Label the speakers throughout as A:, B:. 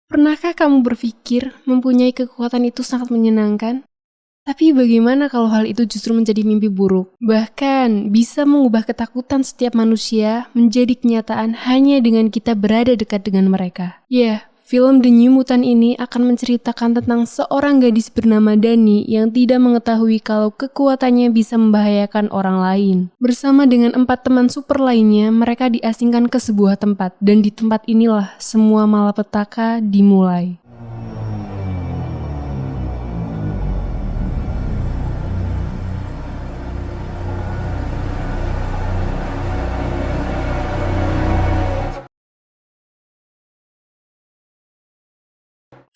A: Pernahkah kamu berpikir mempunyai kekuatan itu sangat menyenangkan? Tapi bagaimana kalau hal itu justru menjadi mimpi buruk? Bahkan bisa mengubah ketakutan setiap manusia menjadi kenyataan hanya dengan kita berada dekat dengan mereka. Ya, film The New Mutant ini akan menceritakan tentang seorang gadis bernama Dani yang tidak mengetahui kalau kekuatannya bisa membahayakan orang lain. Bersama dengan 4 teman super lainnya, mereka diasingkan ke sebuah tempat, dan di tempat inilah semua malapetaka dimulai.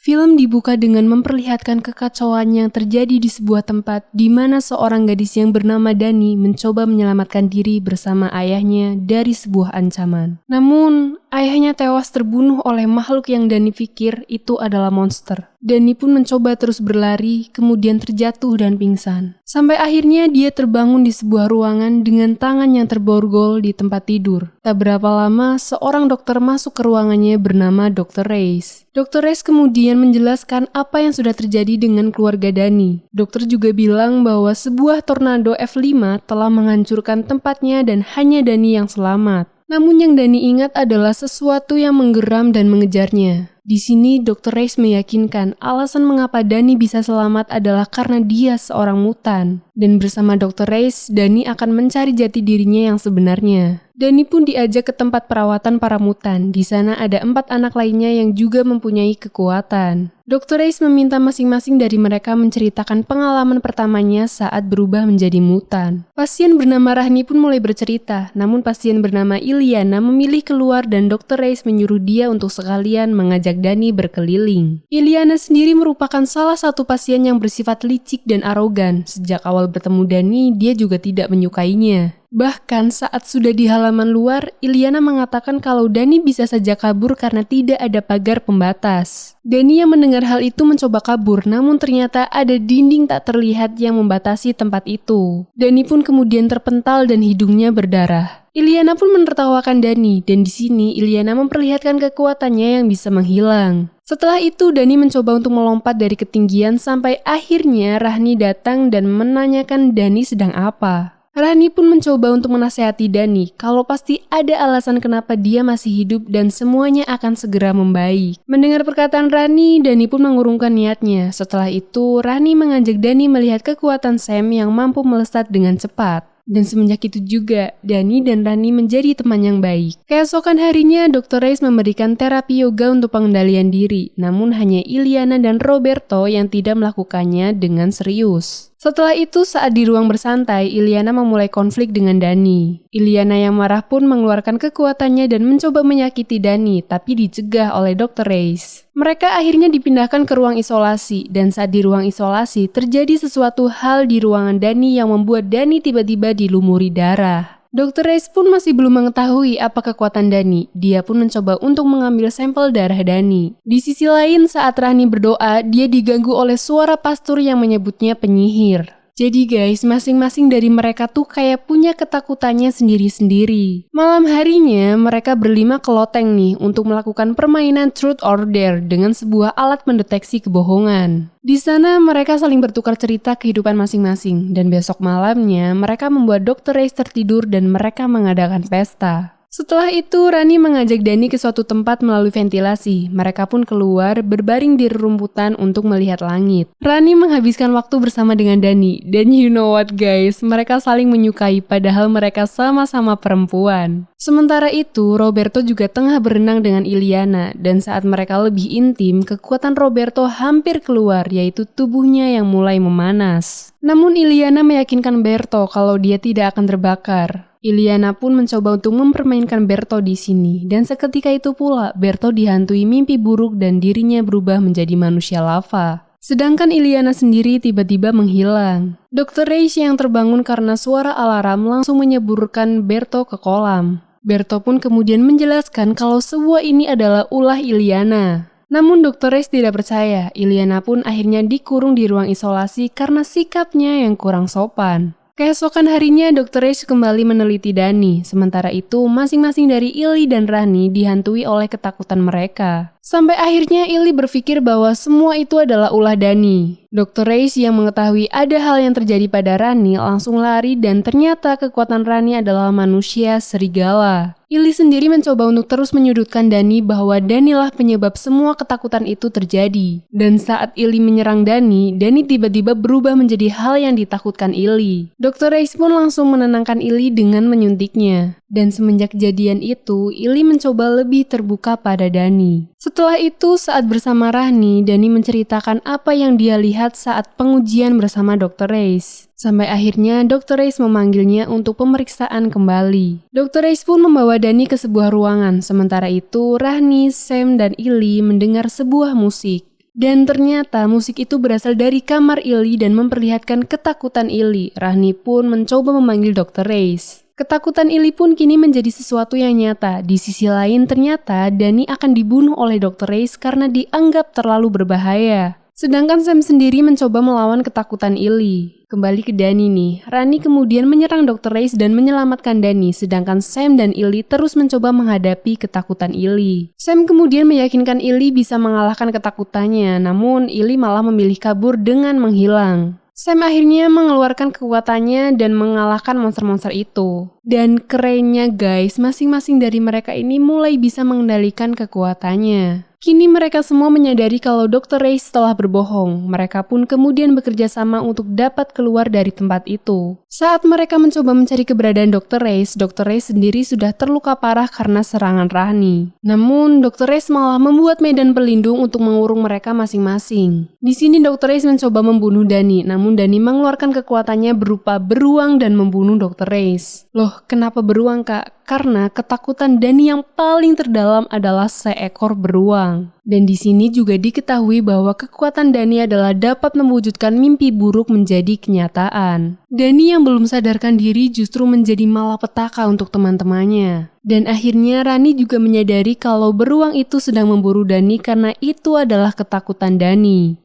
A: Film dibuka dengan memperlihatkan kekacauan yang terjadi di sebuah tempat di mana seorang gadis yang bernama Dani mencoba menyelamatkan diri bersama ayahnya dari sebuah ancaman. Namun, ayahnya tewas terbunuh oleh makhluk yang Dani pikir itu adalah monster. Dani pun mencoba terus berlari, kemudian terjatuh dan pingsan. Sampai akhirnya dia terbangun di sebuah ruangan dengan tangan yang terborgol di tempat tidur. Tak berapa lama, seorang dokter masuk ke ruangannya bernama Dr. Reis. Dr. Reis kemudian menjelaskan apa yang sudah terjadi dengan keluarga Dani. Dokter juga bilang bahwa sebuah tornado F5 telah menghancurkan tempatnya dan hanya Dani yang selamat. Namun yang Dani ingat adalah sesuatu yang menggeram dan mengejarnya. Di sini Dr. Reis meyakinkan alasan mengapa Dani bisa selamat adalah karena dia seorang mutan. Dan bersama Dr. Reis, Dani akan mencari jati dirinya yang sebenarnya. Dani pun diajak ke tempat perawatan para mutan. Di sana ada 4 anak lainnya yang juga mempunyai kekuatan. Dr. Reis meminta masing-masing dari mereka menceritakan pengalaman pertamanya saat berubah menjadi mutan. Pasien bernama Rahni pun mulai bercerita, namun pasien bernama Iliana memilih keluar dan Dr. Reis menyuruh dia untuk sekalian mengajak Dani berkeliling. Iliana sendiri merupakan salah satu pasien yang bersifat licik dan arogan. Sejak awal bertemu Dani, dia juga tidak menyukainya. Bahkan saat sudah di halaman luar, Iliana mengatakan kalau Dani bisa saja kabur karena tidak ada pagar pembatas. Dani yang mendengar hal itu mencoba kabur, namun ternyata ada dinding tak terlihat yang membatasi tempat itu. Dani pun kemudian terpental dan hidungnya berdarah. Iliana pun menertawakan Dani, dan di sini Iliana memperlihatkan kekuatannya yang bisa menghilang. Setelah itu, Dani mencoba untuk melompat dari ketinggian sampai akhirnya Rahni datang dan menanyakan Dani sedang apa. Rahni pun mencoba untuk menasehati Dani kalau pasti ada alasan kenapa dia masih hidup dan semuanya akan segera membaik. Mendengar perkataan Rahni, Dani pun mengurungkan niatnya. Setelah itu, Rahni mengajak Dani melihat kekuatan Sam yang mampu melesat dengan cepat. Dan semenjak itu juga, Dani dan Rahni menjadi teman yang baik. Keesokan harinya, Dr. Reis memberikan terapi yoga untuk pengendalian diri. Namun hanya Iliana dan Roberto yang tidak melakukannya dengan serius. Setelah itu, saat di ruang bersantai, Iliana memulai konflik dengan Dani. Iliana yang marah pun mengeluarkan kekuatannya dan mencoba menyakiti Dani, tapi dicegah oleh Dr. Reis. Mereka akhirnya dipindahkan ke ruang isolasi, dan saat di ruang isolasi, terjadi sesuatu hal di ruangan Dani yang membuat Dani tiba-tiba dilumuri darah. Dr. Reis pun masih belum mengetahui apa kekuatan Dani. Dia pun mencoba untuk mengambil sampel darah Dani. Di sisi lain, saat Rahni berdoa, dia diganggu oleh suara pastur yang menyebutnya penyihir. Jadi guys, masing-masing dari mereka tuh kayak punya ketakutannya sendiri-sendiri. Malam harinya, mereka berlima ke loteng nih untuk melakukan permainan Truth or Dare dengan sebuah alat mendeteksi kebohongan. Di sana, mereka saling bertukar cerita kehidupan masing-masing, dan besok malamnya, mereka membuat Dr. Reis tertidur dan mereka mengadakan pesta. Setelah itu, Rani mengajak Dani ke suatu tempat melalui ventilasi. Mereka pun keluar, berbaring di rerumputan untuk melihat langit. Rani menghabiskan waktu bersama dengan Dani. Dan you know what guys, mereka saling menyukai padahal mereka sama-sama perempuan. Sementara itu, Roberto juga tengah berenang dengan Iliana. Dan saat mereka lebih intim, kekuatan Roberto hampir keluar, yaitu tubuhnya yang mulai memanas. Namun Iliana meyakinkan Berto kalau dia tidak akan terbakar. Iliana pun mencoba untuk mempermainkan Berto di sini, dan seketika itu pula Berto dihantui mimpi buruk dan dirinya berubah menjadi manusia lava. Sedangkan Iliana sendiri tiba-tiba menghilang. Dr. Reis yang terbangun karena suara alarm langsung menyeburkan Berto ke kolam. Berto pun kemudian menjelaskan kalau semua ini adalah ulah Iliana. Namun Dr. Reis tidak percaya. Iliana pun akhirnya dikurung di ruang isolasi karena sikapnya yang kurang sopan. Keesokan harinya, Dr. Reis kembali meneliti Dani. Sementara itu, masing-masing dari Ili dan Rahni dihantui oleh ketakutan mereka. Sampai akhirnya Ili berpikir bahwa semua itu adalah ulah Dani. Dr. Reis yang mengetahui ada hal yang terjadi pada Rani langsung lari dan ternyata kekuatan Rani adalah manusia serigala. Ili sendiri mencoba untuk terus menyudutkan Dani bahwa Danilah penyebab semua ketakutan itu terjadi. Dan saat Ili menyerang Dani tiba-tiba berubah menjadi hal yang ditakutkan Ili. Dr. Reis pun langsung menenangkan Ili dengan menyuntiknya. Dan semenjak kejadian itu, Ili mencoba lebih terbuka pada Dani. Setelah itu, saat bersama Rani, Dani menceritakan apa yang dia lihat saat pengujian bersama Dr. Reis. Sampai akhirnya Dr. Reis memanggilnya untuk pemeriksaan kembali. Dr. Reis pun membawa Dani ke sebuah ruangan. Sementara itu, Rani, Sam, dan Ili mendengar sebuah musik. Dan ternyata musik itu berasal dari kamar Ili dan memperlihatkan ketakutan Ili. Rani pun mencoba memanggil Dr. Reis. Ketakutan Ili pun kini menjadi sesuatu yang nyata. Di sisi lain ternyata Dani akan dibunuh oleh Dr. Reis karena dianggap terlalu berbahaya. Sedangkan Sam sendiri mencoba melawan ketakutan Ili. Kembali ke Dani nih, Rani kemudian menyerang Dr. Reis dan menyelamatkan Dani, sedangkan Sam dan Ili terus mencoba menghadapi ketakutan Ili. Sam kemudian meyakinkan Ili bisa mengalahkan ketakutannya, namun Ili malah memilih kabur dengan menghilang. Sam akhirnya mengeluarkan kekuatannya dan mengalahkan monster-monster itu. Dan kerennya guys, masing-masing dari mereka ini mulai bisa mengendalikan kekuatannya. Kini mereka semua menyadari kalau Dr. Reis telah berbohong. Mereka pun kemudian bekerja sama untuk dapat keluar dari tempat itu. Saat mereka mencoba mencari keberadaan Dr. Reis sendiri sudah terluka parah karena serangan Rani. Namun, Dr. Reis malah membuat medan pelindung untuk mengurung mereka masing-masing. Di sini Dr. Reis mencoba membunuh Dani, namun Dani mengeluarkan kekuatannya berupa beruang dan membunuh Dr. Reis. Loh, kenapa beruang kak? Karena ketakutan Dani yang paling terdalam adalah seekor beruang. Dan di sini juga diketahui bahwa kekuatan Dani adalah dapat mewujudkan mimpi buruk menjadi kenyataan. Dani yang belum sadarkan diri justru menjadi malapetaka untuk teman-temannya. Dan akhirnya Rani juga menyadari kalau beruang itu sedang memburu Dani karena itu adalah ketakutan Dani.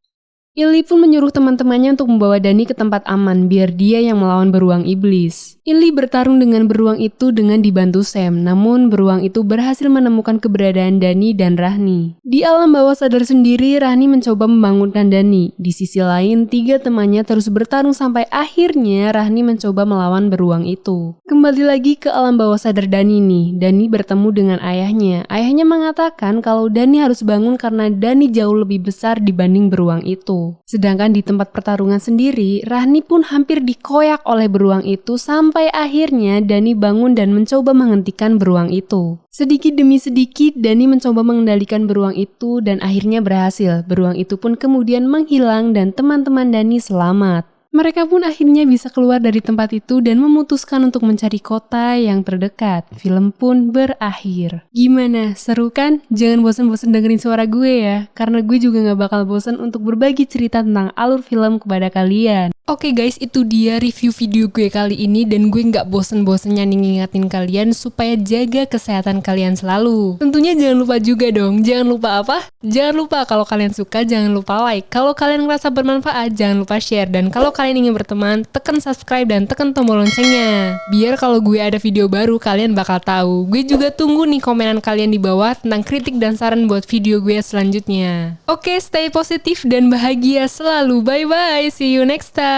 A: Ili pun menyuruh teman-temannya untuk membawa Dani ke tempat aman biar dia yang melawan beruang iblis. Ili bertarung dengan beruang itu dengan dibantu Sam, namun beruang itu berhasil menemukan keberadaan Dani dan Rani. Di alam bawah sadar sendiri, Rani mencoba membangunkan Dani. Di sisi lain, 3 temannya terus bertarung sampai akhirnya Rani mencoba melawan beruang itu. Kembali lagi ke alam bawah sadar Dani nih, Dani bertemu dengan ayahnya. Ayahnya mengatakan kalau Dani harus bangun karena Dani jauh lebih besar dibanding beruang itu. Sedangkan di tempat pertarungan sendiri, Rani pun hampir dikoyak oleh beruang itu sampai akhirnya Dani bangun dan mencoba menghentikan beruang itu. Sedikit demi sedikit, Dani mencoba mengendalikan beruang itu dan akhirnya berhasil. Beruang itu pun kemudian menghilang dan teman-teman Dani selamat. Mereka pun akhirnya bisa keluar dari tempat itu dan memutuskan untuk mencari kota yang terdekat. Film pun berakhir. Gimana? Seru kan? Jangan bosan-bosan dengerin suara gue ya, karena gue juga gak bakal bosan untuk berbagi cerita tentang alur film kepada kalian. Oke guys, itu dia review video gue kali ini dan gue gak bosen-bosennya ngingetin kalian supaya jaga kesehatan kalian selalu. Tentunya jangan lupa juga dong, jangan lupa apa? Jangan lupa kalau kalian suka, jangan lupa like. Kalau kalian ngerasa bermanfaat, jangan lupa share. Dan kalau kalian ingin berteman, tekan subscribe dan tekan tombol loncengnya. Biar kalau gue ada video baru, kalian bakal tahu. Gue juga tunggu nih komenan kalian di bawah tentang kritik dan saran buat video gue selanjutnya. Oke, stay positif dan bahagia selalu. Bye-bye, see you next time.